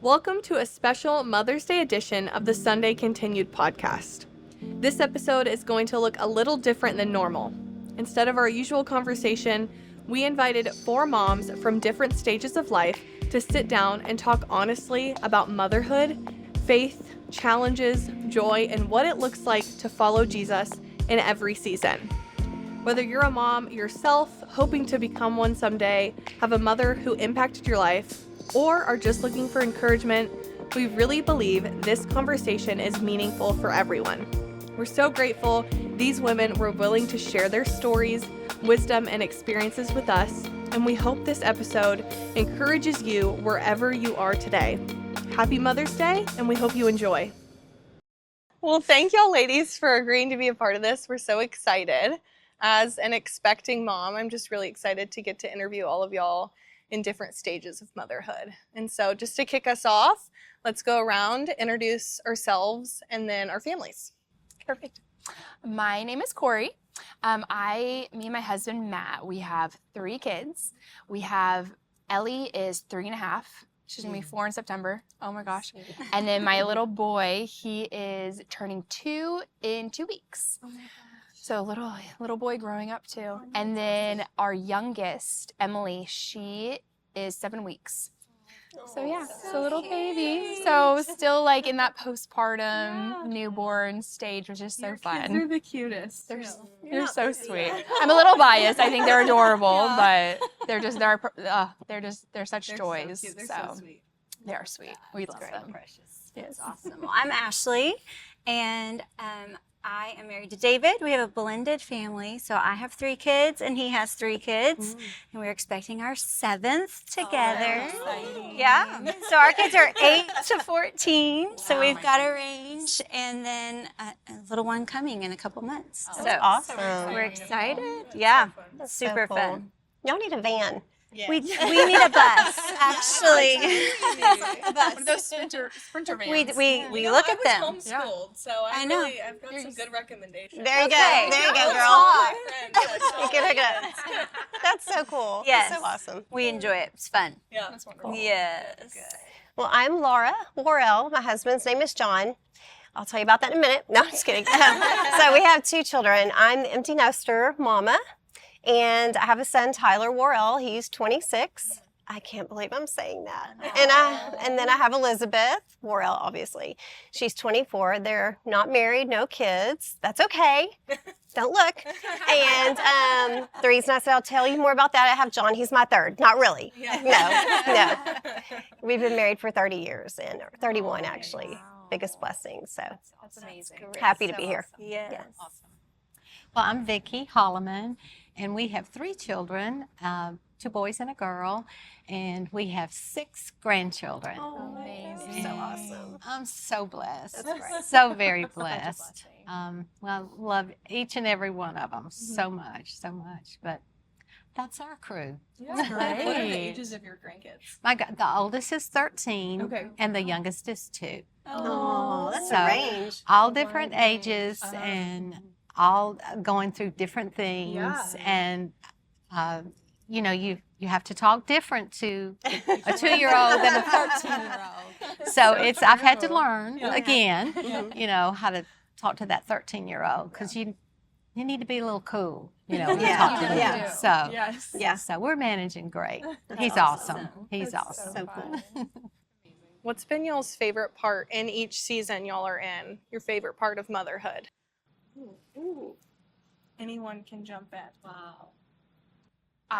Welcome to a special Mother's Day edition of the Sunday Continued podcast. This episode is going to look a little different than normal. Instead of our usual conversation, we invited 4 moms from different stages of life to sit down and talk honestly about motherhood, faith, challenges, joy, and what it looks like to follow Jesus in every season. Whether you're a mom yourself, hoping to become one someday, have a mother who impacted your life, or are just looking for encouragement, we really believe this conversation is meaningful for everyone. We're so grateful these women were willing to share their stories, wisdom, and experiences with us, and we hope this episode encourages you wherever you are today. Happy Mother's Day, and we hope you enjoy. Well, thank y'all ladies for agreeing to be a part of this. We're so excited. As an expecting mom, I'm just really excited to get to interview all of y'all in different stages of motherhood. And so just to kick us off, let's go around, introduce ourselves, and then our families. Perfect. My name is Corey. Me and my husband, Matt, we have 3 kids. We have Ellie is 3.5. She's gonna be 4 in September. Oh my gosh. And then my little boy, he is turning 2 in 2 weeks. Oh my gosh. So little boy growing up too. Oh, and then our youngest, Emily, she is 7 weeks. So yeah, so little baby. So still like in that postpartum newborn stage, which is so fun. Kids are the cutest. They're so sweet. I'm a little biased. I think they're adorable, but they're such joys. So they're so sweet. They are sweet. We love them. Precious. Yes. Awesome. Well, I'm Ashley, and I am married to David. We have a blended family. So I have 3 kids and he has 3 kids. And we're expecting our 7th together. Oh, yeah. So our kids are 8 to 14. So we've got a range. And then a little one coming in a couple months. Oh, so awesome. We're excited. Yeah. That's Super so cool. fun. Y'all need a van. Yeah. We need a bus, actually. A bus. One of those sprinter vans. We look at them. I was homeschooled, so I know. I've got some good recommendations. There you Okay. go. There you go, girl. My friend, You get her good. That's so cool. Yes. That's so awesome. We enjoy it. It's fun. Yeah, that's wonderful. Yes. Well, I'm Laura Worrell. My husband's name is John. I'll tell you about that in a minute. No, I'm just kidding. So we have 2 children. I'm the empty nester mama. And I have a son, Tyler Worrell. He's 26. I can't believe I'm saying that. And then I have Elizabeth Worrell, obviously. She's 24. They're not married, no kids. That's okay. Don't look. And the reason I said I'll tell you more about that, I have John. He's my 3rd. Not really. No. We've been married for 30 years, and 31 actually. Wow. Biggest blessing. So That's amazing. happy to be here. Yes. Yeah. Awesome. Well, I'm Vicki Holloman, and we have 3 children, 2 boys and a girl, and we have 6 grandchildren. Oh, Amazing. so awesome. I'm so blessed. That's great. So very blessed. Well, love each and every one of them so much. But that's our crew. That's great. What are the ages of your grandkids? The oldest is 13, Okay. and the youngest is 2. Oh, that's So, a range. All different ages and all going through different things. Yeah. And, you have to talk different to a 2-year-old than a 13-year-old. So I've had to learn again, how to talk to that 13-year-old because you need to be a little cool, when you talk to them. Yeah. So, Yeah. so we're managing great. He's awesome. He's That's awesome. So cool. What's been y'all's favorite part in each season y'all are in? Your favorite part of motherhood? Ooh. Anyone can jump in. Wow. Do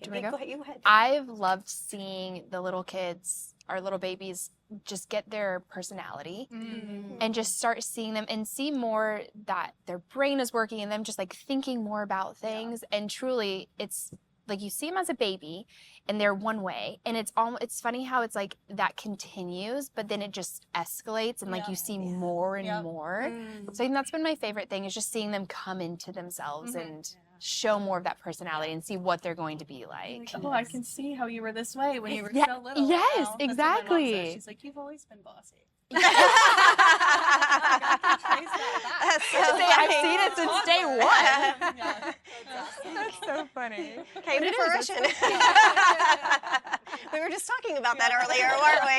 you want to go? You go ahead. I've loved seeing the little kids, our little babies, just get their personality and just start seeing them and see more that their brain is working and them just like thinking more about things. And truly, it's like you see them as a baby and they're one way, and it's funny how it's like that continues, but then it just escalates and like you see more and more. So I think that's been my favorite thing, is just seeing them come into themselves and show more of that personality and see what they're going to be like. Oh, I can see how you were this way when you were Yeah, so little. yes, Now. That's what my mom exactly. says. She's like, you've always been bossy. That's so I've funny. seen it since day one. That's so funny. Came to fruition. We were just talking about that earlier, weren't we?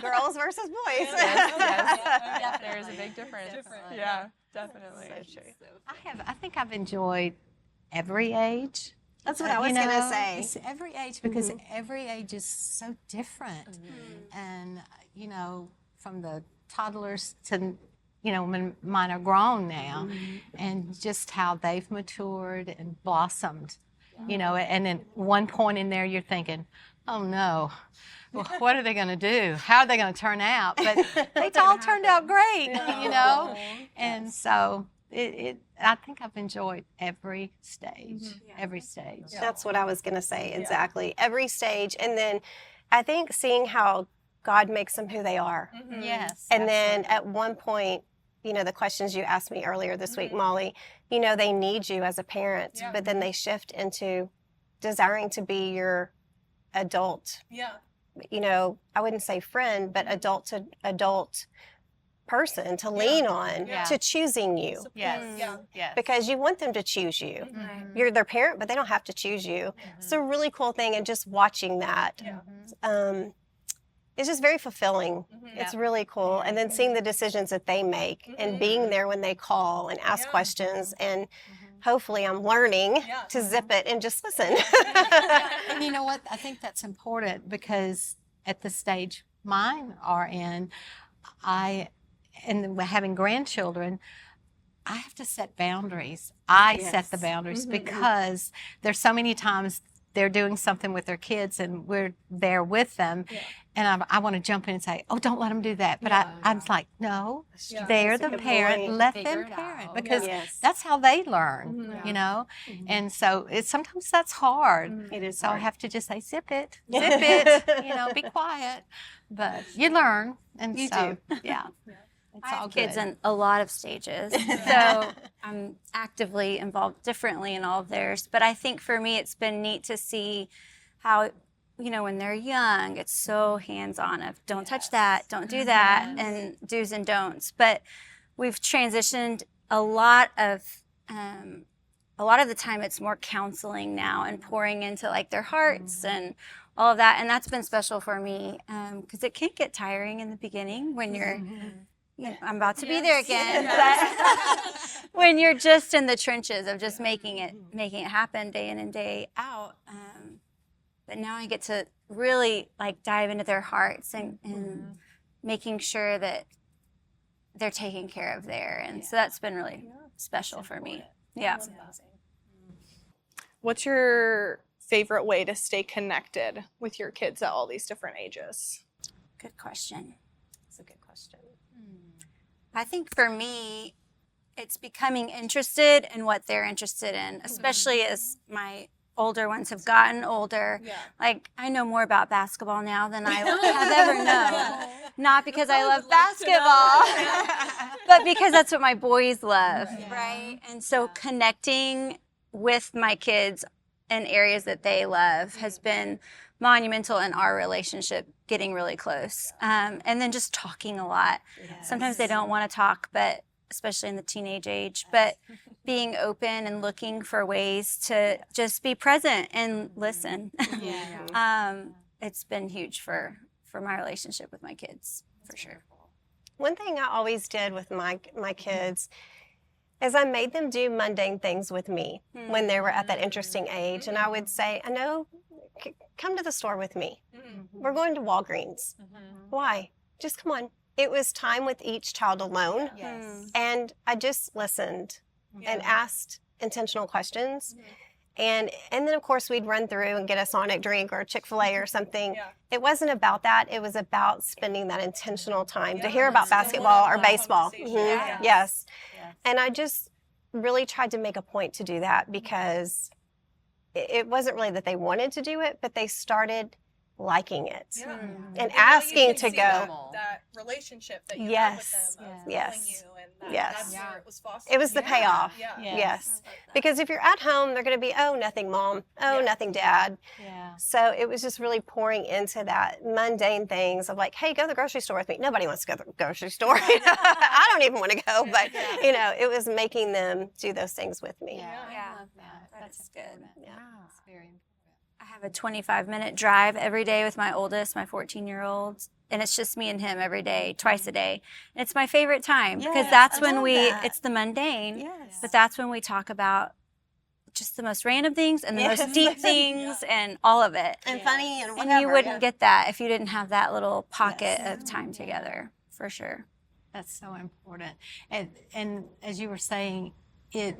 girls versus boys. Yes. There's a big difference. Definitely. Yeah, definitely. So true. I think I've enjoyed every age. That's what I was going to say. It's every age because every age is so different. And, from the toddlers to, when mine are grown now, and just how they've matured and blossomed, and then one point in there you're thinking, oh no, well, what are they going to do? How are they going to turn out? But it's all turned out great, And so I think I've enjoyed every stage, every stage. That's what I was going to say, exactly. Every stage. And then I think seeing how God makes them who they are. Yes. And then at one point, the questions you asked me earlier this week, Molly, they need you as a parent, but then they shift into desiring to be your adult. I wouldn't say friend, but adult to adult person to lean on, to choosing you. Yes. Yes. Because you want them to choose you. You're their parent, but they don't have to choose you. It's a really cool thing, and just watching that, it's just very fulfilling. It's really cool. And then seeing the decisions that they make and being there when they call and ask questions, and hopefully I'm learning to zip it and just listen. And you know what? I think that's important because at the stage mine are in, and having grandchildren, I have to set boundaries. I set the boundaries because there's so many times they're doing something with their kids and we're there with them. And I want to jump in and say, oh, don't let them do that. But I'm like, no, they're the parent. Let them parent because that's how they learn, And so sometimes that's hard. It is So hard. I have to just say, zip it, be quiet. But you learn. And You so, do. yeah. It's I all have kids good. in a lot of stages, so I'm actively involved differently in all of theirs. But I think for me, it's been neat to see how, when they're young, it's so hands-on of don't touch that, don't do that, and do's and don'ts. But we've transitioned a lot of the time. It's more counseling now and pouring into like their hearts and all of that, and that's been special for me because it can get tiring in the beginning when you're. I'm about to be there again, but when you're just in the trenches of just making it happen day in and day out. But now I get to really like dive into their hearts and making sure that they're taken care of there, and so that's been really special for me. Yeah. What's your favorite way to stay connected with your kids at all these different ages? Good question. That's a good question. I think for me, it's becoming interested in what they're interested in, especially as my older ones have gotten older. Like, I know more about basketball now than I have ever known. Not because I love basketball, but because that's what my boys love, right? And so connecting with my kids in areas that they love has been monumental in our relationship getting really close. And then just talking a lot. Sometimes they don't want to talk, but especially in the teenage age, but being open and looking for ways to just be present and listen. It's been huge for my relationship with my kids, for sure. One thing I always did with my kids is I made them do mundane things with me when they were at that interesting age. And I would say, I know, come to the store with me. We're going to Walgreens. Why? Just come on. It was time with each child alone. And I just listened and asked intentional questions. And then, of course, we'd run through and get a Sonic drink or a Chick-fil-A or something. It wasn't about that. It was about spending that intentional time to hear about basketball or baseball. Yes. And I just really tried to make a point to do that because it wasn't really that they wanted to do it, but they started liking it and asking to go. That relationship that you Yes. had with them of Yes. knowing you and Yes. that's where it was fostered. It was the payoff. Yes. Because if you're at home, they're going to be, oh, nothing, Mom. Oh, nothing, Dad. So it was just really pouring into that mundane things of like, hey, go to the grocery store with me. Nobody wants to go to the grocery store. I don't even want to go, but it was making them do those things with me. I love that. That's good. It's very important. I have a 25-minute drive every day with my oldest, my 14-year-old, and it's just me and him every day, twice a day. And it's my favorite time because Yes, that's I when love we, that. it's the mundane, Yes. but that's when we talk about just the most random things and the Yes. most deep things and all of it. And funny and whatever. And you wouldn't yeah. get that if you didn't have that little pocket Yes. of time together, for sure. That's so important. And as you were saying, it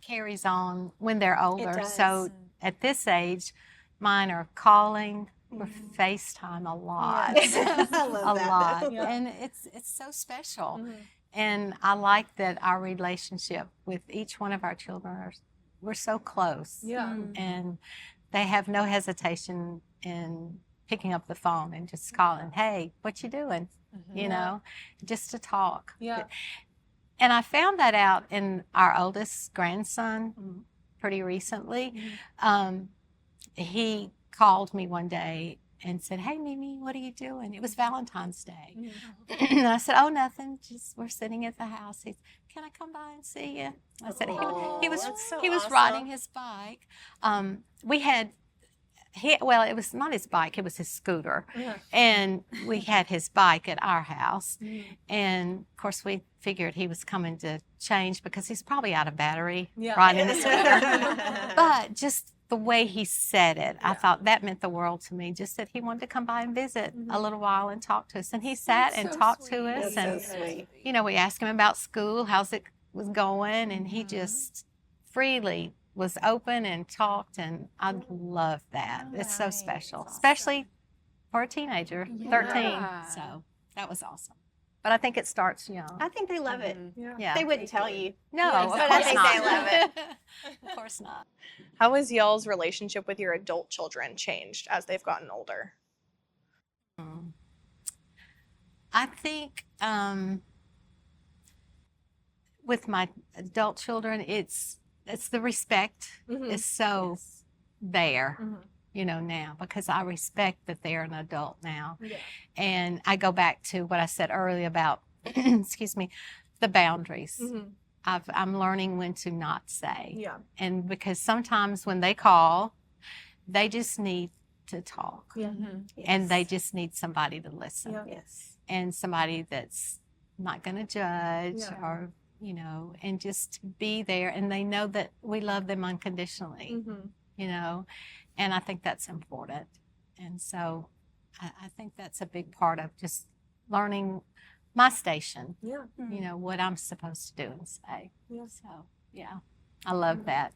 carries on when they're older. So at this age, mine are calling or FaceTime a lot. Yes. I love a that. lot. Yeah. And it's so special. Mhm. And I like that our relationship with each one of our children we're so close. Yeah. And they have no hesitation in picking up the phone and just calling, hey, what you doing? You know, just to talk. Yeah. And I found that out in our oldest grandson pretty recently. He called me one day and said, hey, Mimi, what are you doing? It was Valentine's Day. And I said, oh, nothing. Just we're sitting at the house. He said, can I come by and see you? I said, he was that's so he was awesome. riding his bike. We had well, it was not his bike, it was his scooter. And we had his bike at our house. And of course, we figured he was coming to change because he's probably out of battery riding the scooter. But just the way he said it, I thought that meant the world to me. Just that he wanted to come by and visit a little while and talk to us. And he sat and talked to us. And, you know, we asked him about school, how's it was going. And he just freely was open and talked, and I love that. It's so special, especially for a teenager, 13. So that was awesome. But I think it starts young. I think they love it. Yeah. They wouldn't tell you. No, Yes, of but I course think not. they love it. Of course not. How has y'all's relationship with your adult children changed as they've gotten older? I think with my adult children, it's the respect is so there, you know, now, because I respect that they're an adult now. And I go back to what I said earlier about, excuse me, the boundaries. I'm learning when to not say. Yeah. And because sometimes when they call, they just need to talk. And they just need somebody to listen. Yes. And somebody that's not going to judge or, you know, and just to be there. And they know that we love them unconditionally, you know, and I think that's important. And so I think that's a big part of just learning my station, you know, what I'm supposed to do and say. So, yeah, I love that.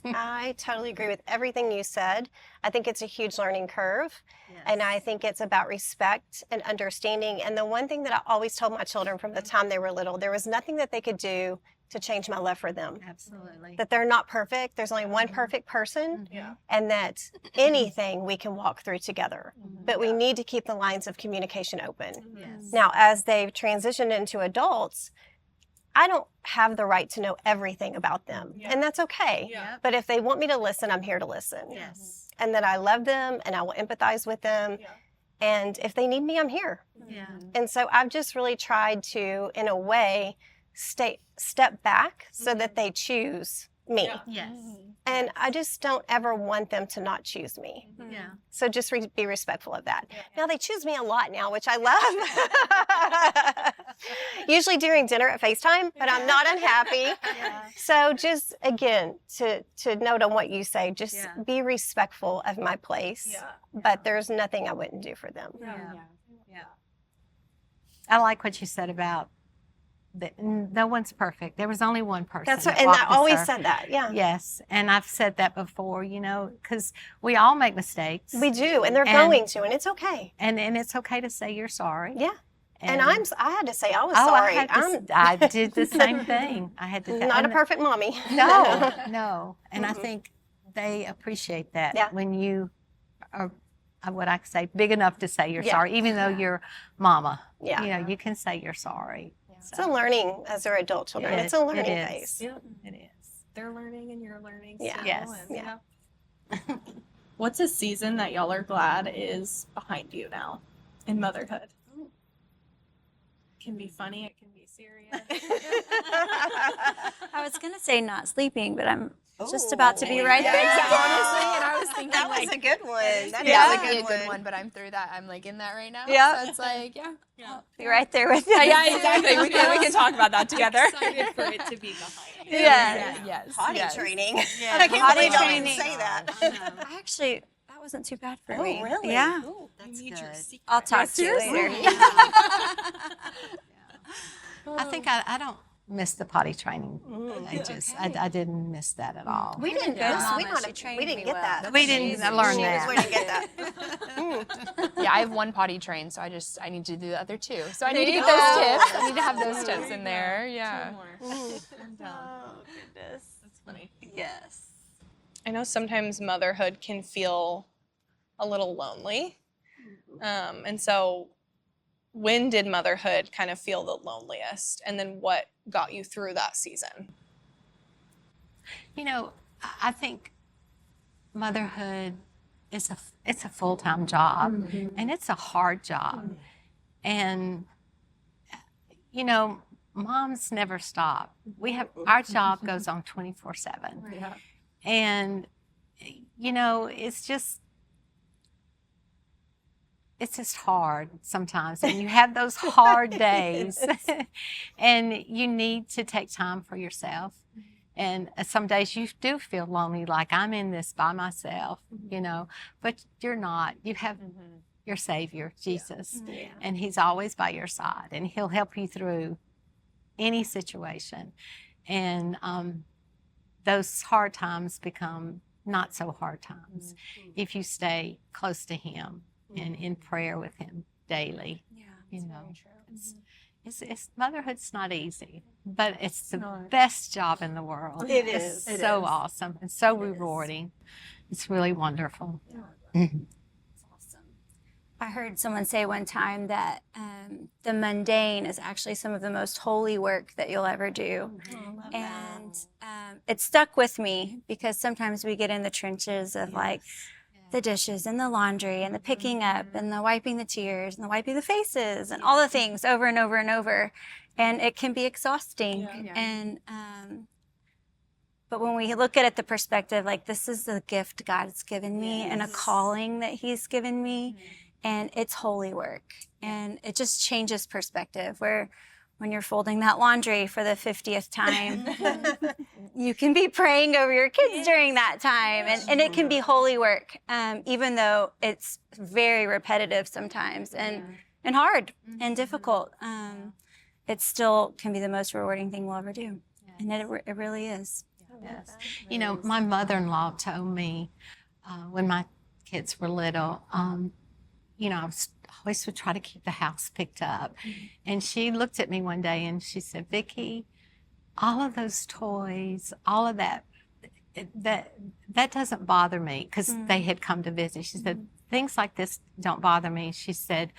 I totally agree with everything you said. I think it's a huge learning curve. And I think it's about respect and understanding. And the one thing that I always told my children from the time they were little, there was nothing that they could do to change my love for them. Absolutely. That they're not perfect. There's only one perfect person. And that anything we can walk through together. But we need to keep the lines of communication open. Yes. Now, as they've transitioned into adults, I don't have the right to know everything about them. And that's okay. But if they want me to listen, I'm here to listen. Yes. And that I love them and I will empathize with them. And if they need me, I'm here. Yeah. And so I've just really tried to, in a way, step back so that they choose me. Yes. And I just don't ever want them to not choose me. Yeah. So just be respectful of that. Now they choose me a lot now, which I love. Usually during dinner at FaceTime, but I'm not unhappy. So just again, to note on what you say, just be respectful of my place. But there's nothing I wouldn't do for them. Yeah. I like what you said about that no one's perfect. There was only one person. That's that what, and walked I this always earth. said that. Yeah. Yes, and I've said that before, you know, because we all make mistakes. We do, and they're And- going to, and it's okay. and it's okay to say you're sorry. Yeah. And I had to say I was oh, sorry. I did the same thing. I had to. I'm not a and- perfect mommy. No. And I think they appreciate that Yeah. when you are, what I say, big enough to say you're Yeah. sorry, even though you're mama. Yeah. You know, you can say you're sorry. It's a learning as their adult children. It's a learning is. phase. Yeah. It is. They're learning and you're learning. Yeah. still, Yes. and- Yeah. What's a season that y'all are glad is behind you now in motherhood? It can be funny, it can be serious. I was going to say not sleeping, but I'm just about to be right there. Honestly, and I was thinking That was like, a good one. That yeah, is would be a good one, but I'm through that. I'm like in that right now. Yeah. So it's like, Be right there with you. yeah, exactly. We can talk about that together. Excited for it to be behind you. Yeah. Yes. Potty yes. training. Yeah, I can't potty believe I training. didn't say that. I actually, that wasn't too bad for me. really? Yeah. Ooh. That's good. I'll talk to you later. I think I don't miss the potty training. I didn't miss that at all. We didn't go to Mama. She trained We didn't me get well. that. We didn't learn that. We didn't get that. Yeah, I have one potty train, so I need to do the other two. So I need to get those tips. I need to have those tips in there. Yeah. Oh, goodness. That's funny. Yes. I know sometimes motherhood can feel a little lonely. And so when did motherhood kind of feel the loneliest? And then what got you through that season? You know, I think motherhood is it's a full-time job, and it's a hard job. And you know, moms never stop. Our job goes on 24/7. Yeah. And you know, it's just hard sometimes, and you have those hard days, and you need to take time for yourself. And some days you do feel lonely, like I'm in this by myself, you know, but you're not. You have your Savior, Jesus, and He's always by your side, and He'll help you through any situation. And those hard times become not so hard times if you stay close to Him and in prayer with Him daily. Yeah. You know, it's motherhood's not easy, but it's the best job in the world. It It's is. so awesome and so rewarding. It's really wonderful. Mhm. Awesome. I heard someone say one time that the mundane is actually some of the most holy work that you'll ever do. And it stuck with me because sometimes we get in the trenches of like the dishes and the laundry and the picking up and the wiping the tears and the wiping the faces and all the things over and over and over. And it can be exhausting. And but when we look at it the perspective, like this is the gift God's given me and a calling that He's given me, and it's holy work. And it just changes perspective where when you're folding that laundry for the 50th time, you can be praying over your kids during that time. And it can be holy work, even though it's very repetitive sometimes and hard and difficult. It still can be the most rewarding thing we'll ever do. And it really is. Yes. You know, my mother-in-law told me when my kids were little, you know, I always would try to keep the house picked up. And she looked at me one day and she said, Vicki, all of those toys, all of that doesn't bother me, because they had come to visit. She said, things like this don't bother me. She said,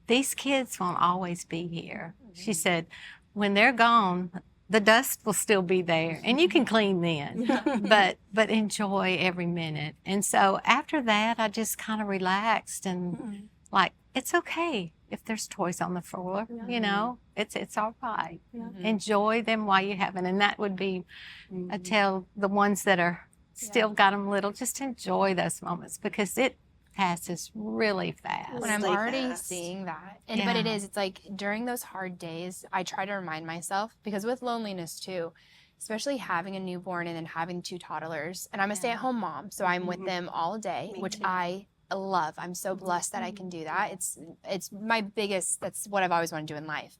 these kids won't always be here. She said, when they're gone, the dust will still be there and you can clean then, but enjoy every minute. And so after that, I just kind of relaxed and like, it's okay if there's toys on the floor, you know, it's all right. Enjoy them while you have them. And that would be, I tell the ones that are still got them little, just enjoy those moments because it passes really fast. When I'm Really already fast. seeing that. But it's like during those hard days, I try to remind myself, because with loneliness too, especially having a newborn and then having 2 toddlers, and I'm a stay-at-home mom, so I'm with them all day, which I love. I'm so blessed that I can do that. It's my biggest, that's what I've always wanted to do in life,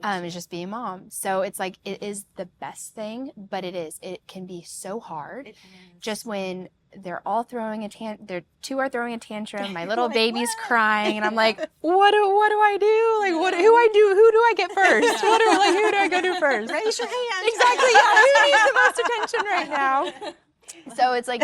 is just be a mom. So it's like, it is the best thing, but it can be so hard just when they're all throwing their 2 are throwing a tantrum. My little baby's crying, and I'm like, what do I do? Like, who do I get first? Who do I go to first? Raise your hand. Exactly. Yeah. Who needs the most attention right now? So it's like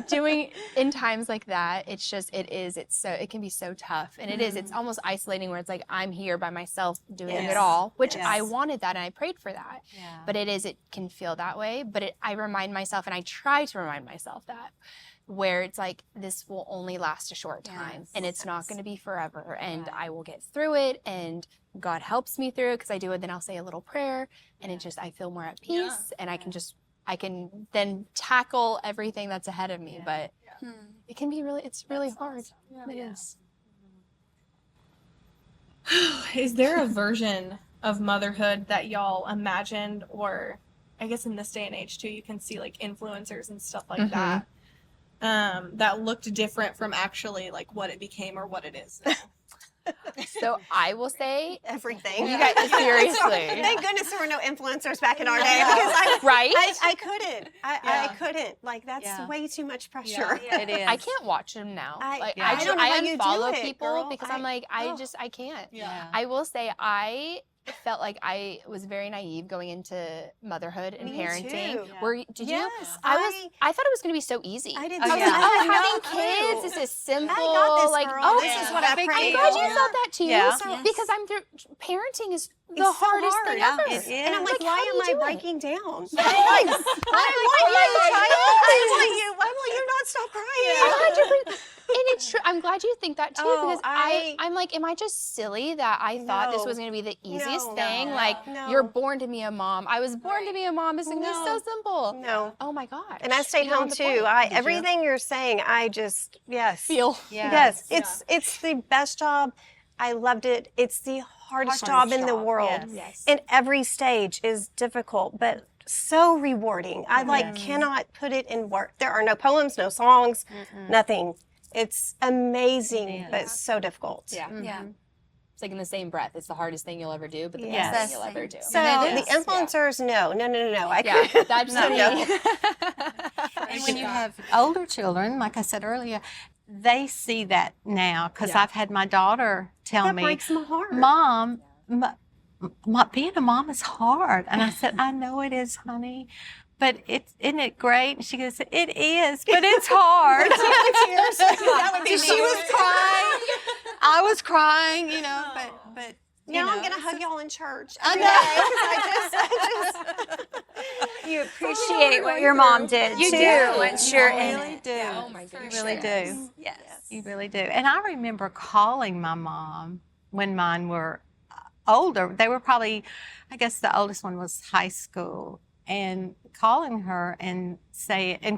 doing in times like that, it can be so tough. And it's almost isolating where it's like, I'm here by myself doing it all, which I wanted that and I prayed for that. Yeah. But it can feel that way. But I remind myself, and I try to remind myself that, where it's like, this will only last a short time and it's not going to be forever, and I will get through it, and God helps me through it because I do it. Then I'll say a little prayer and I feel more at peace, and I I can then tackle everything that's ahead of me. But it can be it's really hard. It is. Is there a version of motherhood that y'all imagined, or I guess in this day and age too, you can see like influencers and stuff like that, that looked different from actually like what it became or what it is now? So I will say, Everything. you guys, seriously. Thank goodness there were no influencers back in our day, because Right? I couldn't. I couldn't. Like, that's way too much pressure. It is. I can't watch them now. I I don't know how you do unfollow it, people girl. because I'm like, I can't. Yeah. I will say I felt like I was very naive going into motherhood and Me parenting. too. Did you? Yes, I thought it was going to be so easy. I did I was too. like, I had having no kids, clue. this is simple. I got this, like, girl. oh, This is what yeah. I I'm prayed I'm glad for. you felt that too. Yeah. Because I'm through parenting is the It's so hardest hard. thing Yeah, ever. it is. And I'm like, Like, how why do am you I do it? breaking down? Yes. I want you, child. I want you not stop crying. 100%. And it's true. I'm glad you think that too, Oh, because I'm like, am I just silly that I thought this No. was going to be the easiest No. thing? No. Like, No. you're born to be a mom. I was born to be a mom. This thing is so simple. No. Oh my gosh. And I stayed You're on home the too. point. Everything you're saying, I just Feel. Yes, it's the best job. I loved it. It's the hardest job in the world. Yes. And every stage is difficult, but so rewarding. I cannot put it in words. There are no poems, no songs, nothing. It's amazing, but so difficult. Yeah. Yeah. It's like in the same breath. It's the hardest thing you'll ever do, but the Yes. best thing you'll ever do. So And the it is. influencers, no. I Yeah, couldn't. that's No. me. And when you have older children, like I said earlier, they see that now because Yeah. I've had my daughter tell That me, breaks my heart. Mom, being a mom is hard. And I said, I know it is, honey. But isn't it great? And she goes, it is, but it's hard. She was crying. I was crying, but Now I'm gonna hug y'all in church. I know. You appreciate what your mom did You too do. once you're You in really it. do. Oh my goodness. You really do. Yes. You really do. And I remember calling my mom when mine were older. They were probably, I guess the oldest one was high school, and calling her and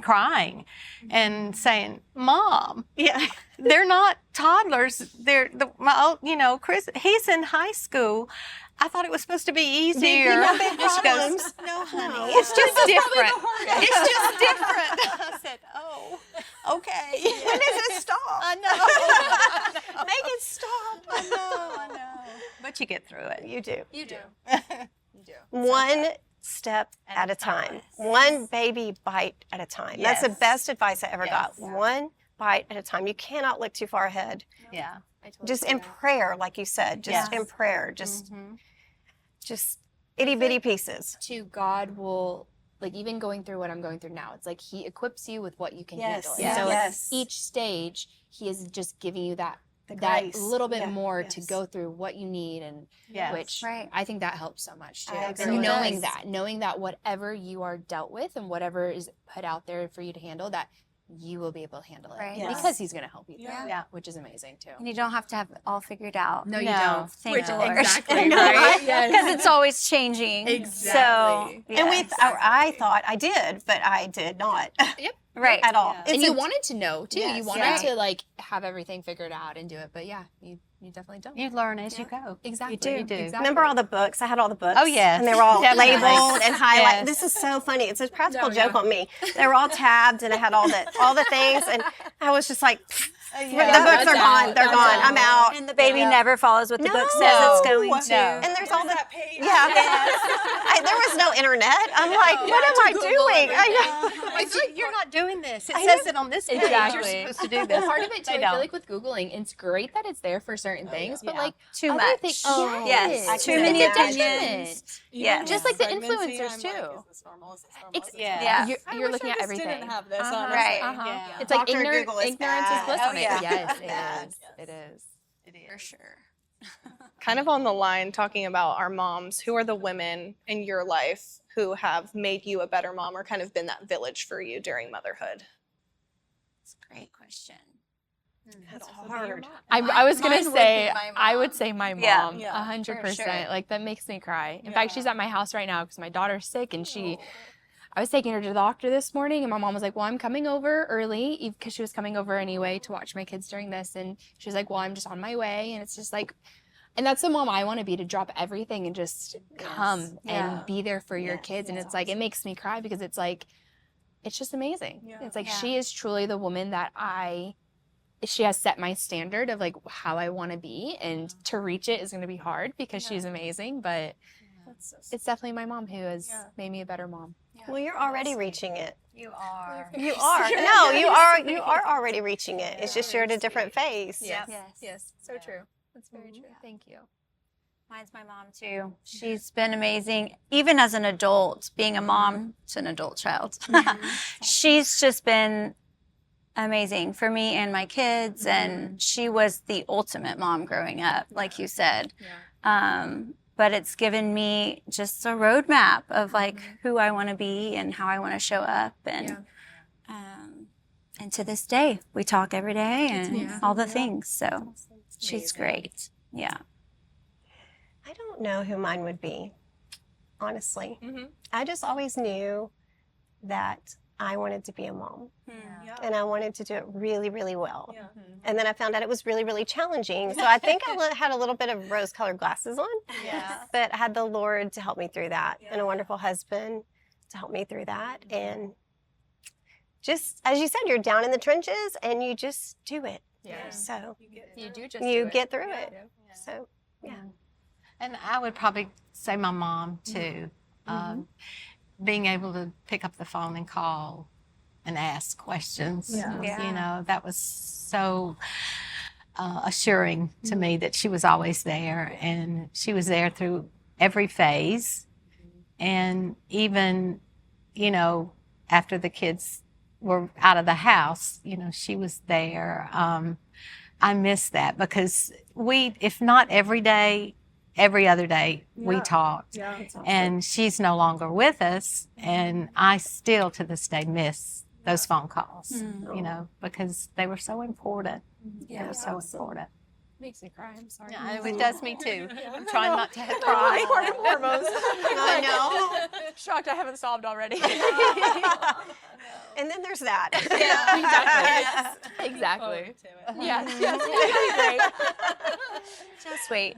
crying and saying, Mom, they're not toddlers. Chris, he's in high school. I thought it was supposed to be easier. No big And she goes, problems. no, honey, it's just different. It's just different. I said, oh, okay. When does it stop? I know. Make it stop. I know. But you get through it. You do. You do. One step at a time. One baby bite at a time. That's the Yes. best advice I ever got. Yes. One bite at a time. You cannot look too far ahead. Yeah. Just in prayer, like you said. Just Yes. in prayer. Just Mhm. itty bitty pieces. To God will, like, even going through what I'm going through now, it's like He equips you with what you can Yes. handle. Yes. And so Yes. each stage, He is just giving you that grace. little bit Yeah. more to Yes. go through what you need, and Yes. which Right. I think that helps so much too. I And agree. knowing that whatever you are dealt with and whatever is put out there for you to handle, that you will be able to handle it Right. Yes. because He's going to help you through Yeah. it, Yeah. which is amazing too. And you don't have to have it all figured out. No, you No. don't. Thank the Lord. Exactly, No, right? Yes. Because it's always changing. Exactly. So, And yes. I thought I did, but I did not right. at all. Yeah. And It's you a- wanted to know too. Yes. You wanted Right. to like have everything figured out and do it, but yeah, you definitely don't. You learn as you go. Exactly. You do. Exactly. Remember all the books? I had all the books. Oh, yes. And they were all Definitely. labeled and highlighted. Yes. This is so funny. It's a practical No, joke yeah. on me. They were all tabbed and I had all the things, and I was just like, the books that's are out. gone. They're That's gone. out. I'm out. And the baby never follows what the book says No. it's going to. No. And there's all the there was no internet. I'm like, what am I Google doing? I everything. know. It's like, you're not doing this. It I says know. it on this page. Exactly. You're supposed to do this. Well, part of it too, They I feel don't. like with Googling, it's great that it's there for certain things, but Yeah. like Too other much. things, Oh, yes. yes. Too It's many a opinions. detriment. Yeah. Just like the Pregnancy, influencers I'm too. Like, is this normal? Is this normal? Ex- Is this Yeah. normal? You're I looking wish at I just everything. didn't have this, Uh-huh. honestly. Right. Yeah. It's like Dr. Google is ignorance bad. is bliss Oh, on it. yeah. Yes, it Bad. is. It is. It is. For sure. Kind of on the line talking about our moms, who are the women in your life who have made you a better mom or kind of been that village for you during motherhood? That's a great question. That's hard. I was gonna Mine would say be my I would mom. say my Yeah. mom, Yeah. 100%. For sure. Like that makes me cry. In fact, she's at my house right now because my daughter's sick and she I was taking her to the doctor this morning, and my mom was like, well, I'm coming over early because she was coming over anyway to watch my kids during this. And she was like, well, I'm just on my way. And it's just like, and that's the mom I want to be, to drop everything and just come and be there for your kids. And it's like, it makes me cry because it's like, it's just amazing. Yeah. It's like, she is truly the woman that she has set my standard of like how I want to be, and to reach it is going to be hard because she's amazing, but it's definitely my mom who has made me a better mom. Yeah. Well, you're already reaching it. You are. You are. No, you are already reaching it. It's just you're at a different phase. Yes. So true. That's very true. Thank you. Mine's my mom too. She's been amazing. Even as an adult, being a mom to an adult child, she's just been amazing for me and my kids. And she was the ultimate mom growing up, like you said. But it's given me just a roadmap of like who I want to be and how I want to show up. And to this day, we talk every day and all the things. So she's great. Yeah. I don't know who mine would be, honestly. I just always knew that I wanted to be a mom. And I wanted to do it really, really well. And then I found out it was really, really challenging. So I think I had a little bit of rose-colored glasses on. But I had the Lord to help me through that, and a wonderful husband to help me through that. And just, as you said, you're down in the trenches and you just do it. So you get through it. So, And I would probably say my mom too. Being able to pick up the phone and call and ask questions. You know, that was so assuring to me that she was always there, and she was there through every phase. And even, you know, after the kids were out of the house, you know, she was there. I miss that because if not every day, every other day we talked. Awesome. And she's no longer with us, and I still to this day miss those phone calls, you know, because they were so important. They were so important. Makes me cry. I'm sorry. Yeah, it does me too. I'm trying not to cry. Hormones. I know. Shocked I haven't solved already. And then there's that. Exactly. Yes. Just wait.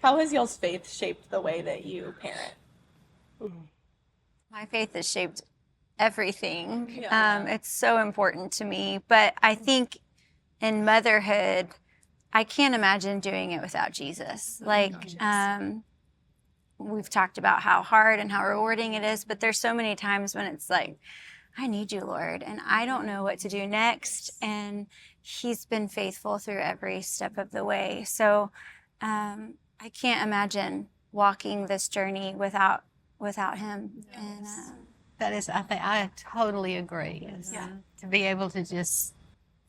How has y'all's faith shaped the way that you parent? My faith has shaped everything. It's so important to me. But I think in motherhood, I can't imagine doing it without Jesus. We've talked about how hard and how rewarding it is, but there's so many times when it's like, I need you, Lord, and I don't know what to do next. And he's been faithful through every step of the way. So I can't imagine walking this journey without him. And that is, I think I totally agree. To be able to just,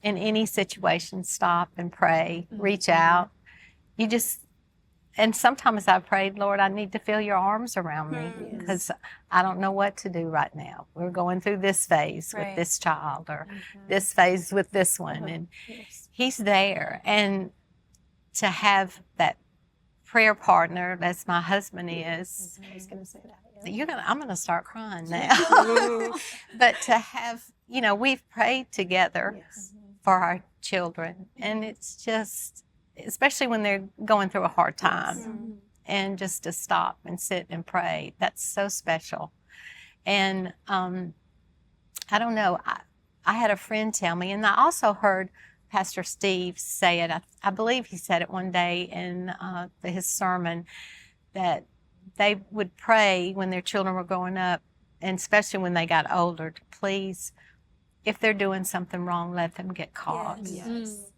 in any situation, stop and pray, reach out. And sometimes I prayed, Lord, I need to feel your arms around me because I don't know what to do right now. We're going through this phase with this child, or this phase with this one. And he's there. And to have that prayer partner, as my husband is, I was going to say that. I'm going to start crying now. But to have, you know, we've prayed together for our children. And it's just, especially when they're going through a hard time, and just to stop and sit and pray, that's so special. And I don't know, I had a friend tell me, and I also heard Pastor Steve say it, I believe he said it one day in his sermon, that they would pray when their children were growing up, and especially when they got older, to please, if they're doing something wrong, let them get caught.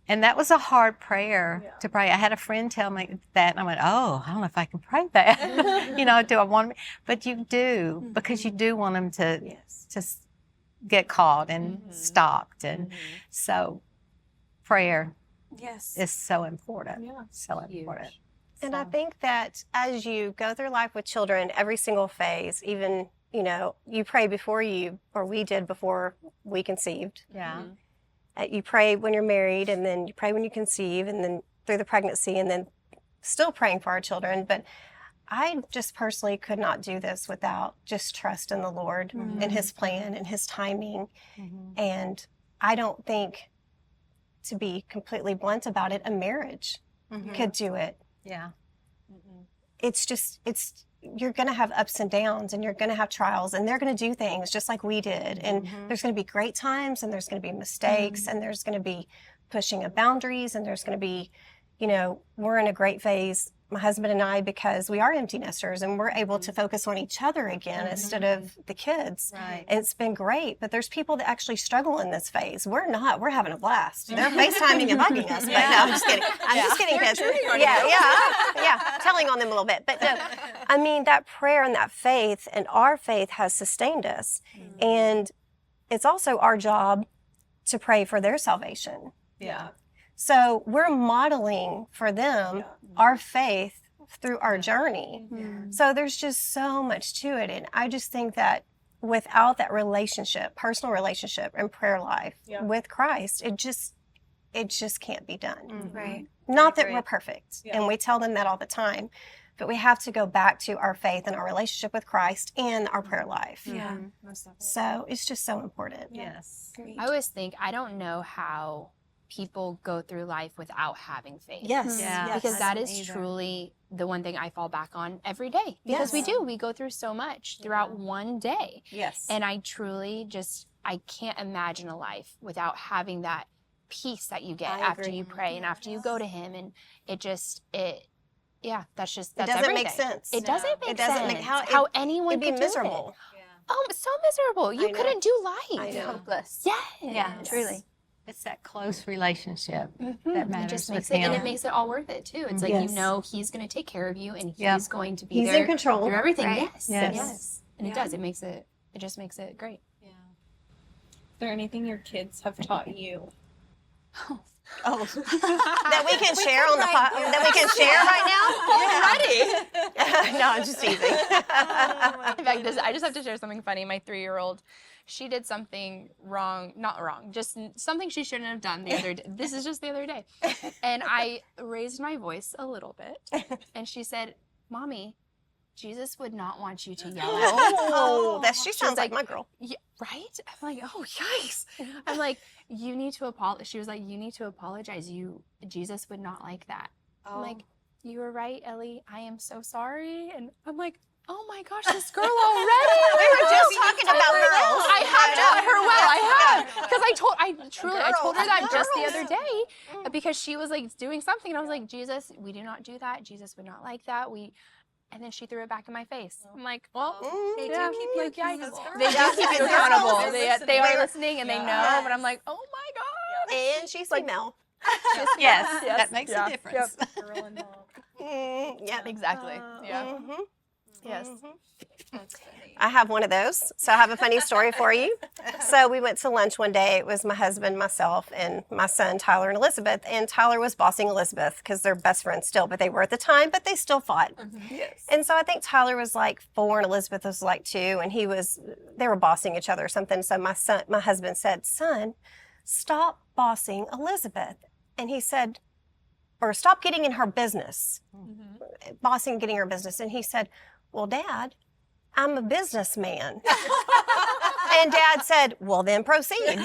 And that was a hard prayer to pray. I had a friend tell me that, and I went, oh, I don't know if I can pray that. You know, do I want to? But you do, because you do want them to just get caught and stopped. And so prayer is so important. So important. And I think that as you go through life with children, every single phase, even, you know, you pray before we did before we conceived. You pray when you're married, and then you pray when you conceive, and then through the pregnancy, and then still praying for our children. But I just personally could not do this without just trust in the Lord and His plan and His timing. And I don't think, to be completely blunt about it, a marriage could do it. Yeah. You're going to have ups and downs, and you're going to have trials, and they're going to do things just like we did. And there's going to be great times, and there's going to be mistakes, and there's going to be pushing of boundaries, and there's going to be, we're in a great phase, my husband and I, because we are empty nesters and we're able to focus on each other again instead of the kids. Right. And it's been great, but there's people that actually struggle in this phase. We're not. We're having a blast. They're FaceTiming and bugging us. But no, I'm just kidding. I'm just kidding, kids. Yeah. Telling on them a little bit. But no, I mean, that prayer and that faith and our faith has sustained us. And it's also our job to pray for their salvation. Yeah. So we're modeling for them our faith through our journey. So there's just so much to it. And I just think that without that relationship, personal relationship and prayer life with Christ, it just can't be done. Right. Not that we're perfect. And we tell them that all the time. But we have to go back to our faith and our relationship with Christ and our prayer life. Yeah. So it's just so important. Yes. I always think, I don't know how people go through life without having faith. Yes. Yeah. Because I that don't is either. truly the one thing I fall back on every day. Because we go through so much throughout one day. Yes. And I truly I can't imagine a life without having that peace that you get I after agree. you pray and after you go to Him. And that's It doesn't everything. make sense. It doesn't make It doesn't sense. make how anyone It'd be could do miserable. it. Oh, so miserable. You know. couldn't do life. I know. Hopeless. Yes. Yeah, truly. It's that close relationship that It matters just with makes it, and him. it makes it all worth it too. It's like, Yes. He's going to take care of you, and he's Yeah. going to be He's there in control. through everything. Right. Yes. And it does. It just makes it great. Is there anything your kids have taught you? That we can share on the that we can share right now? No, I'm just teasing. In fact, I just have to share something funny. My 3-year-old, she did something wrong, not wrong, just something she shouldn't have done the other day. This is just the other day. And I raised my voice a little bit. And she said, "Mommy, Jesus would not want you to yell at him." Oh, she sounds like my girl. Yeah, right? I'm like, oh, yikes. I'm like, you need to apologize. She was like, you need to apologize. Jesus would not like that. I'm like, you were right, Ellie. I am so sorry. And I'm like, oh my gosh, this girl already. We were just talking about girls. I have taught her well. I have. Because I told her that just the other day because she was like doing something. And I was like, Jesus, we do not do that. Jesus would not like that. And then she threw it back in my face. I'm like, well, They yeah, do keep you like, yeah, accountable. they do keep you accountable. They are listening and they know. But I'm like, oh my God. And she's female. Yes, that makes a difference. Girl and mom. Yeah. Exactly. Yeah. Yes. I have one of those. So I have a funny story for you. So we went to lunch one day. It was my husband, myself, and my son, Tyler and Elizabeth. And Tyler was bossing Elizabeth because they're best friends still, but they were at the time, but they still fought. Yes. And so I think Tyler was like 4 and Elizabeth was like 2, and they were bossing each other or something. So my husband said, "Son, stop bossing Elizabeth." And he said, or stop getting in her business, bossing, getting her business. And he said, "Well, Dad, I'm a businessman." And Dad said, "Well, then proceed."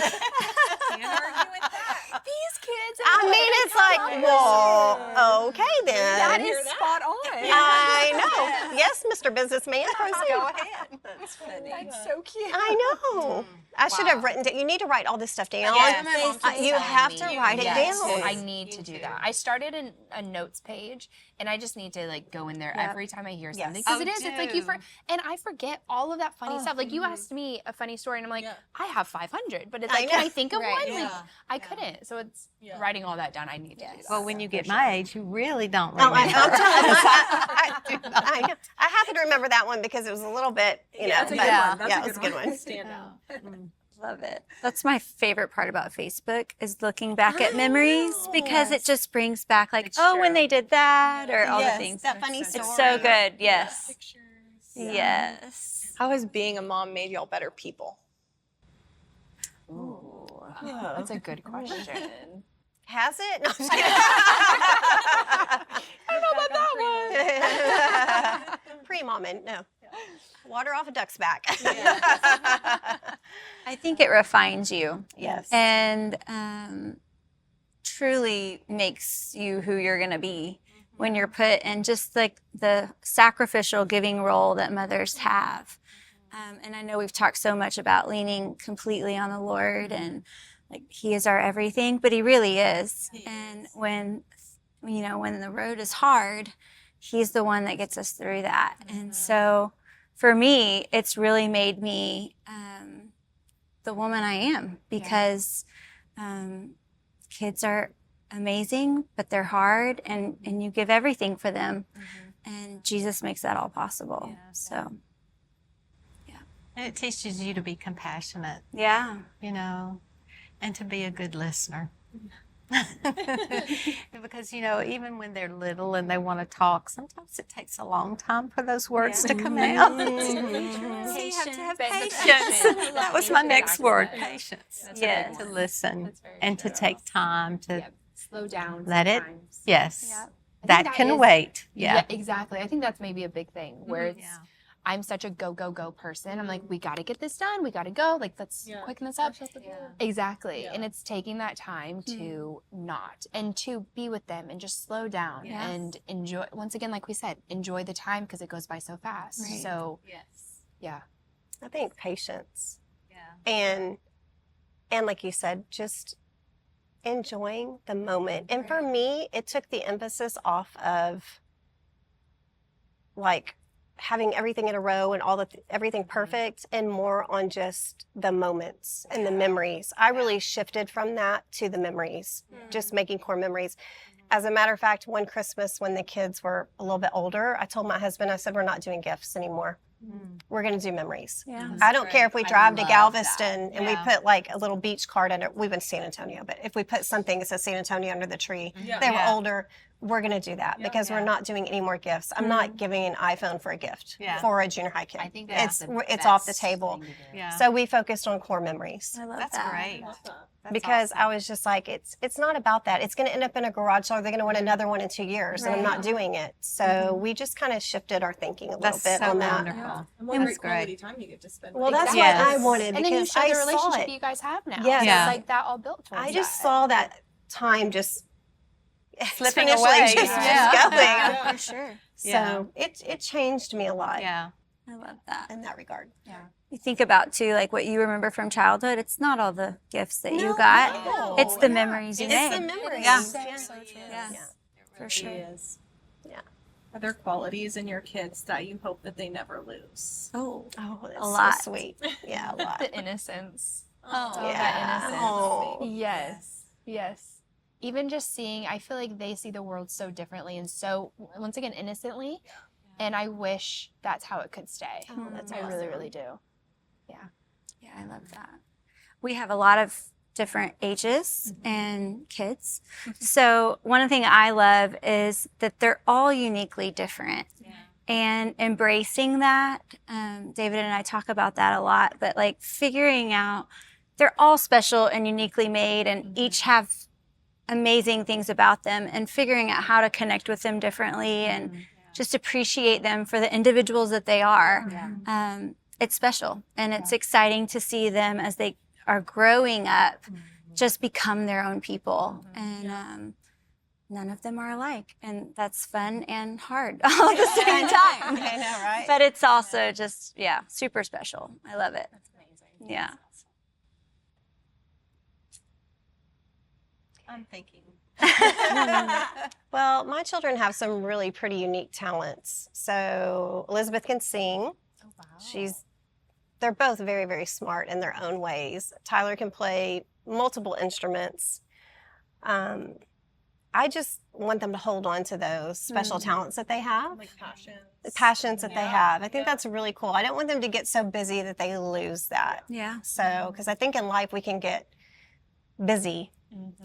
These kids. I mean, it's like, well, okay then. That is spot on. I know. Yes, Mr. Businessman, proceed. Go ahead. That's funny. That's so cute. I know. I should have written down. You need to write all this stuff down. Yes. You have to write it Yes, down. I need to do that. I started a notes page, and I just need to like go in there every time I hear something because Oh, it's like and I forget all of that funny stuff. Like you asked me a funny story, and I'm like, I have 500, but it's like, can I think of one? Like I couldn't. So it's writing all that down. I need to do that. Well, when you get my age, you really don't Oh, remember. I'm telling you, I know. I happen to remember that one because it was a little bit, That's a but good one. yeah, it was a good one. Stand out. Love it. That's my favorite part about Facebook is looking back at memories because it just brings back like, when they did that or all the things. That funny story. It's so good. Yes. Yes. How has being a mom made y'all better people? Ooh, that's a good question. Has it? No, I'm just kidding. I don't know about that one. common. No. Water off a duck's back. I think it refines you. Yes. And truly makes you who you're going to be when you're put in just like the sacrificial giving role that mothers have. And I know we've talked so much about leaning completely on the Lord and like He is our everything, but He really is. And when the road is hard, He's the one that gets us through that. And so for me, it's really made me the woman I am because kids are amazing, but they're hard, and you give everything for them, and Jesus makes that all possible. So, And it teaches you to be compassionate, yeah. And to be a good listener. Because, even when they're little and they want to talk, sometimes it takes a long time for those words to come out. So you have to have patience. That was my next word, patience. Yes. To listen and to take time to slow down. let it, sometimes. yes, Yeah. I that think can is- wait. Yeah. exactly. I think that's maybe a big thing where it's, Yeah. I'm such a go, go, go person. I'm like, we got to get this done. We got to go. Like, let's quicken this up. Exactly. And it's taking that time to not and to be with them and just slow down and enjoy. Once again, like we said, enjoy the time because it goes by so fast. Right. So, I think patience. Yeah. And like you said, just enjoying the moment. And for me, it took the emphasis off of like having everything in a row and everything perfect, and more on just the moments and the memories. I really shifted from that to the memories, just making core memories. As a matter of fact, one Christmas when the kids were a little bit older, I told my husband, I said, we're not doing gifts anymore. We're going to do memories. Yeah. I don't care if we drive to love Galveston that. and we put like a little beach card under, we've been San Antonio, but if we put something that says San Antonio under the tree, they were older, we're going to do that because we're not doing any more gifts. I'm not giving an iPhone for a gift for a junior high kid. I think that's it's off the table. Yeah. So we focused on core memories I love That's that. great. That's because awesome. I was just like, it's not about that. It's going to end up in a garage sale. They're going to want another one in 2 years, and I'm not doing it. So we just kind of shifted our thinking a little That's bit so on that. wonderful. And what That's great quality great. time you get to spend. Well, that's Yes. what I wanted and then you because show I the saw relationship it. you guys have now. Yes. So Yeah. it's like that all built towards I just that. saw that time just Slipping exponentially away. just Yeah. going. Yeah. For sure. So Yeah. it changed me a lot Yeah. I love that. in that regard. You think about too, like what you remember from childhood. It's not all the gifts that you got. No. It's the memories you It's made. the memories. Yeah. Yeah. Yeah. For sure. Yeah. Are there qualities in your kids that you hope that they never lose? Oh, Oh, that's A lot. so sweet. Yeah, a lot. The innocence. Oh, that Yeah. innocence. Oh. Yes. Even just seeing, I feel like they see the world so differently and so, once again, innocently. And I wish that's how it could stay. Oh, that's I really, awesome. really do. yeah, I love that. We have a lot of different ages and kids. So one thing I love is that they're all uniquely different. And embracing that, David and I talk about that a lot, but like figuring out they're all special and uniquely made and each have amazing things about them, and figuring out how to connect with them differently and just appreciate them for the individuals that they are. It's special, and it's exciting to see them as they are growing up just become their own people. And none of them are alike, and that's fun and hard all at the same time. I know, right? But it's also just, super special. I love it. That's amazing. Yeah. I'm thinking. Well, my children have some really pretty unique talents. So Elizabeth can sing. Oh, wow. They're both very, very smart in their own ways. Tyler can play multiple instruments. I just want them to hold on to those special talents that they have, Like passions. passions that they have. I think that's really cool. I don't want them to get so busy that they lose that. Yeah. So, because I think in life we can get busy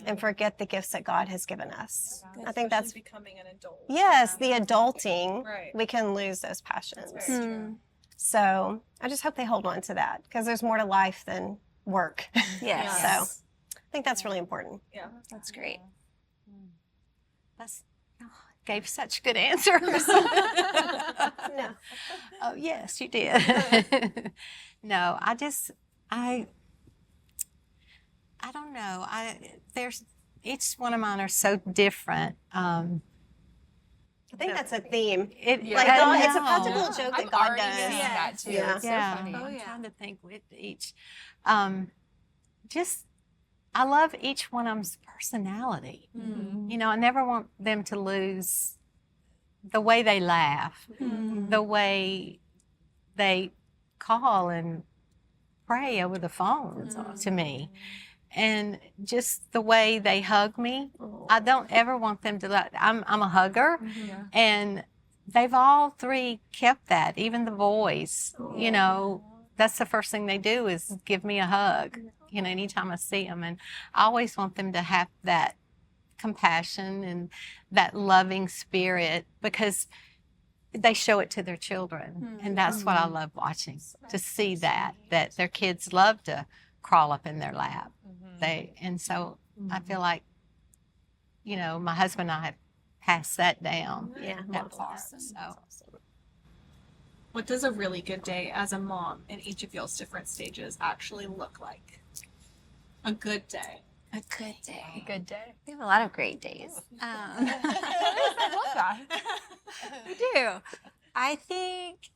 and forget the gifts that God has given us. I think that's, Especially becoming an adult. yes, the adulting, Right. we can lose those passions. That's very true. So I just hope they hold on to that because there's more to life than work. Yes. So I think that's really important. Yeah. That's great. That's gave such good answers. No. Oh, yes, you did. No, I don't know. There's each one of mine are so different. I think that's a theme. It, Yeah. Like, I God, it's a know. practical joke that I'm God already does. seeing that too. Yeah. It's Yeah. so funny. Oh, I'm yeah. trying to think with each. Just, I love each one of them's personality. Mm. You know, I never want them to lose the way they laugh, the way they call and pray over the phone to me, and just the way they hug me. I don't ever want them to let, I'm a hugger, and they've all three kept that, even the boys. You know, that's the first thing they do is give me a hug, you know, anytime I see them. And I always want them to have that compassion and that loving spirit, because they show it to their children. And that's what I love watching, to see that their kids love to crawl up in their lap. And so I feel like, you know, my husband and I have passed that down, Yeah. that part. So What does a really good day as a mom in each of y'all's different stages actually look like? A good day. A good day. Good day. We have a lot of great days. I love that. We do. I think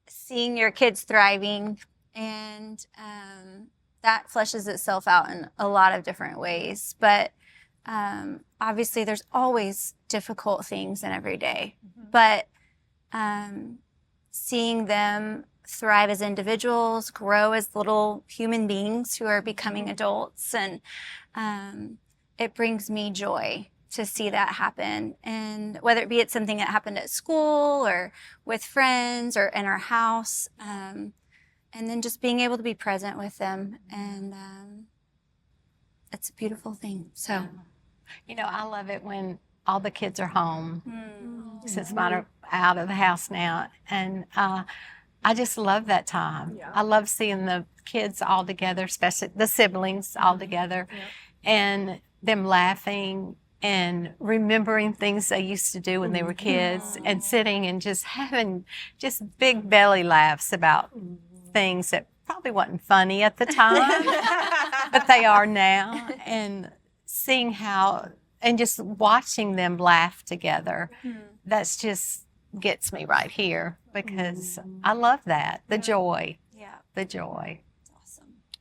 seeing your kids thriving, and that fleshes itself out in a lot of different ways. But obviously, there's always difficult things in every day. But seeing them thrive as individuals, grow as little human beings who are becoming adults, and it brings me joy to see that happen. And whether it be it's something that happened at school or with friends or in our house, and then just being able to be present with them, and it's a beautiful thing. So, you know, I love it when all the kids are home, since mine are out of the house now. And I just love that time. I love seeing the kids all together, especially the siblings all together, and them laughing and remembering things they used to do when they were kids, and sitting and just having just big belly laughs about things that probably wasn't funny at the time, but they are now. And seeing how, and just watching them laugh together, that's just gets me right here, because I love that, the joy, the joy.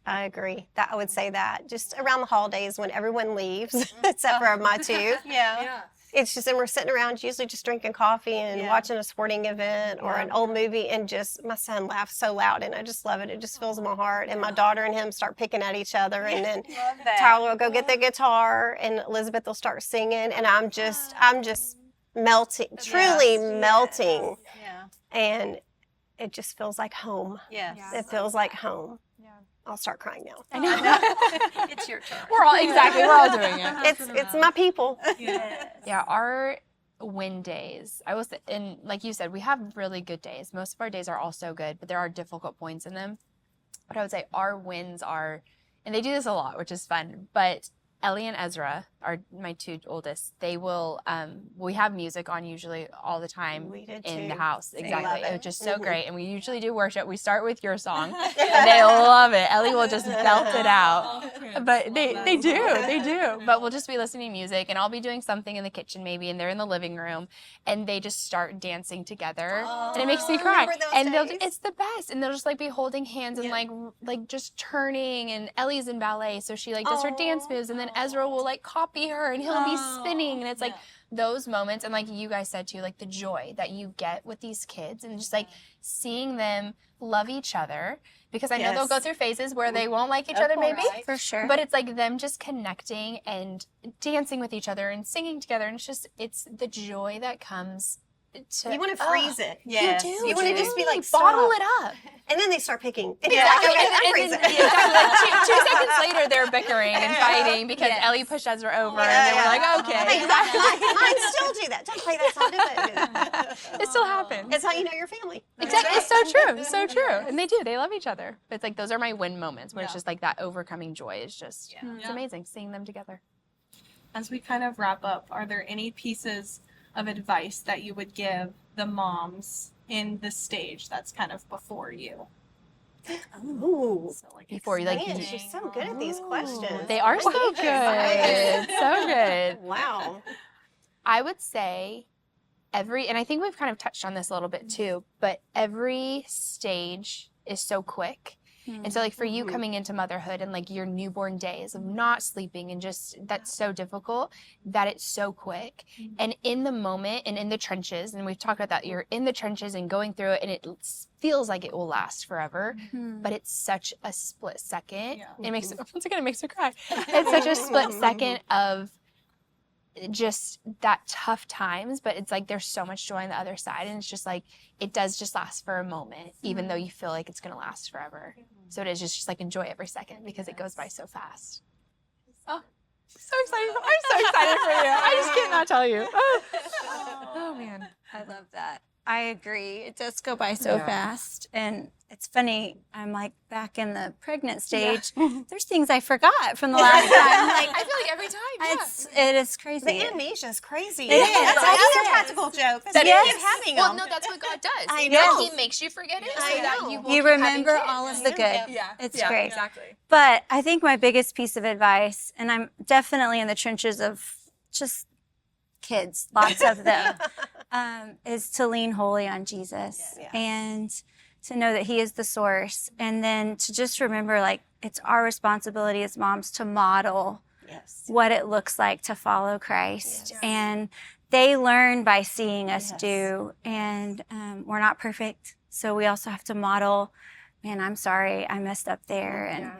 I agree. I would say that just around the holidays when everyone leaves, except for my two. Yeah. It's just, and we're sitting around usually just drinking coffee and watching a sporting event or an old movie, and just my son laughs so loud, and I just love it. It just fills my heart. And my daughter and him start picking at each other, and then Tyler will go get the guitar, and Elizabeth will start singing, and I'm just melting, truly melting, and it just feels like home. Yes. It feels like home. I'll start crying now. I know. It's your turn. We're all doing it. It's my people. Yeah, our win days. And like you said, we have really good days. Most of our days are also good, but there are difficult points in them. But I would say our wins are, and they do this a lot, which is fun, but Ellie and Ezra are my two oldest. They will, we have music on usually all the time We did in the too. house. They Exactly. love it. It's just so great. And we usually do worship. We start with your song. And they love it. Ellie will just belt it out. But they do. But we'll just be listening to music, and I'll be doing something in the kitchen maybe, and they're in the living room, and they just start dancing together, and it makes me cry. remember those And days? it's the best. And they'll just like be holding hands and like just turning. And Ellie's in ballet, so she like does her dance moves, and then Ezra will like copy her, and he'll be spinning, and it's like those moments. And like you guys said too, like the joy that you get with these kids, and just like seeing them love each other, because I know they'll go through phases where they won't like each other maybe, for sure. but it's like them just connecting and dancing with each other and singing together, and it's the joy that comes to, You want to freeze it. Yes. you do. You want to just be like, bottle stop. it up. And then they start picking. And Yeah, you're like, okay, unfreeze and then, it. exactly, like 2 seconds later, they're bickering and fighting because Ellie pushed Ezra over, and they were like, okay. Mine still do that. Don't play that song. Do that. It still happens. It's how you know your family. Exactly. It's so true. So true. And they do. They love each other. But it's like those are my win moments where it's just like that overcoming joy is just it's amazing seeing them together. As we kind of wrap up, are there any pieces of advice that you would give the moms in the stage that's kind of before you? Ooh. So like Before you, like, Man, she's so good at these questions. They are I'm so excited. good. So good. Wow. I would say and I think we've kind of touched on this a little bit too, but every stage is so quick. And so like for you coming into motherhood and like your newborn days of not sleeping and just that's so difficult that it's so quick. And in the moment and in the trenches, and we've talked about that, you're in the trenches and going through it and it feels like it will last forever, but it's such a split second. Yeah. It makes once again, it makes me cry. It's such a split second of just that tough times, but it's like there's so much joy on the other side, and it's just like it does just last for a moment, even though you feel like it's gonna last forever. So it is just like enjoy every second because it goes by so fast. Oh, so excited! I'm so excited for you. I just cannot tell you. Oh man, I love that. I agree. It does go by so fast. And it's funny, I'm like back in the pregnant stage. There's things I forgot from the last time. Like, I feel like every time. it is crazy. The amnesia is crazy. It is. That's It another is. practical joke. That's That why is. keep having Well, them. no, that's what God does. I Like, know. He makes you forget it so I that know. you will You keep having remember kids. all of the good. Yeah. It's Yeah, great. Exactly. But I think my biggest piece of advice, and I'm definitely in the trenches of just kids, lots of them, is to lean wholly on Jesus Yes. and to know that He is the source. And then to just remember, like, it's our responsibility as moms to model Yes. what it looks like to follow Christ. Yes. And they learn by seeing us Yes. do. And we're not perfect. So we also have to model, man, I'm sorry, I messed up there. And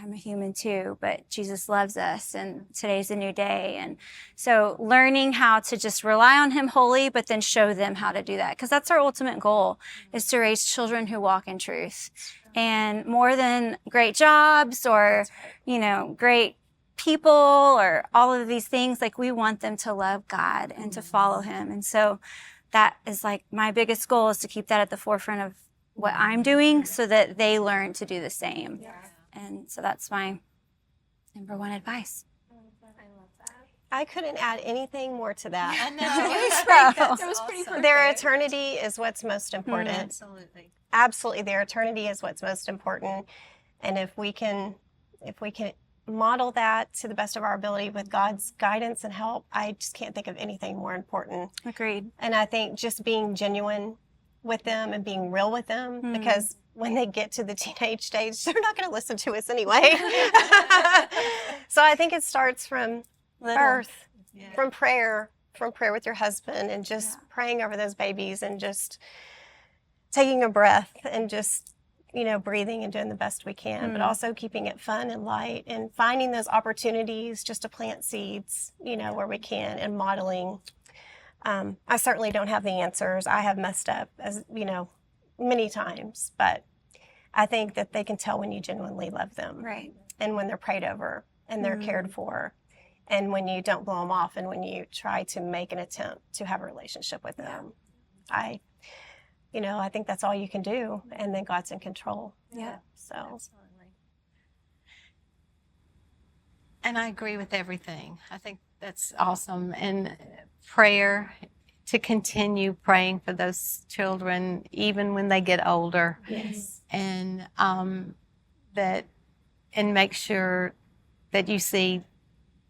I'm a human too, but Jesus loves us, and today's a new day. And so learning how to just rely on Him wholly, but then show them how to do that. Because that's our ultimate goal, is to raise children who walk in truth. And more than great jobs or, great people or all of these things, like, we want them to love God and to follow Him. And so that is like my biggest goal, is to keep that at the forefront of what I'm doing so that they learn to do the same. And so that's my number one advice. I couldn't add anything more to that. I know. That was pretty perfect. Their eternity is what's most important. Absolutely. Absolutely, their eternity is what's most important. And if we can model that to the best of our ability with God's guidance and help, I just can't think of anything more important. Agreed. And I think just being genuine with them and being real with them, because when they get to the teenage stage, they're not going to listen to us anyway. So I think it starts from birth, from prayer with your husband, and just praying over those babies, and just taking a breath, and just, breathing and doing the best we can, but also keeping it fun and light, and finding those opportunities just to plant seeds, where we can, and modeling. I certainly don't have the answers. I have messed up, as many times, but I think that they can tell when you genuinely love them, Right. and when they're prayed over and they're cared for, and when you don't blow them off, and when you try to make an attempt to have a relationship with them. I think that's all you can do, and then God's in control. Yeah. So Absolutely. And I agree with everything. I think that's awesome. And prayer, to continue praying for those children, even when they get older. yes, And and make sure that you see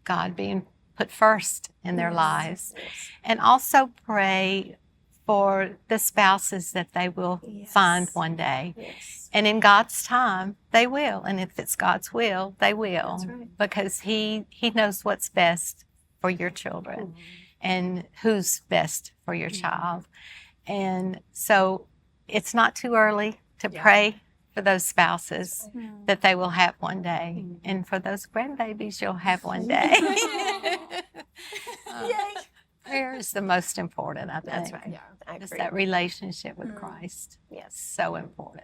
God being put first in their lives. And also pray for the spouses that they will find one day. yes, And in God's time, they will. And if it's God's will, they will. That's right. Because He knows what's best for your children and who's best for your child. And so it's not too early to pray for those spouses that they will have one day. And for those grandbabies you'll have one day. Prayer is the most important, I think. that's right. Yeah, I Just agree. that relationship with Christ. Yes. So important.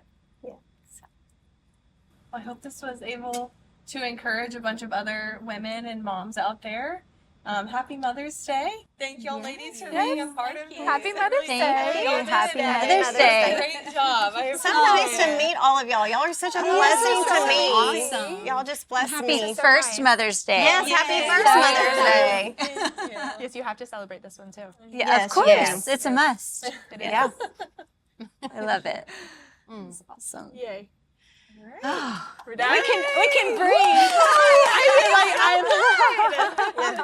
I hope this was able to encourage a bunch of other women and moms out there. Happy Mother's Day. Thank y'all ladies for being a part of this. Happy Mother's Day. Happy Happy Mother's Day. Great job. So nice to meet all of y'all. Y'all are such a blessing to me. Awesome. Y'all just bless me. First Mother's Day. Yes, happy first Mother's Day. Yes, you have to celebrate this one too. Yeah, Yes, of course. yes. It's a must. It is. Yeah. I love it. Mm. It's awesome. Yay. We're done. We can breathe. I feel like I'm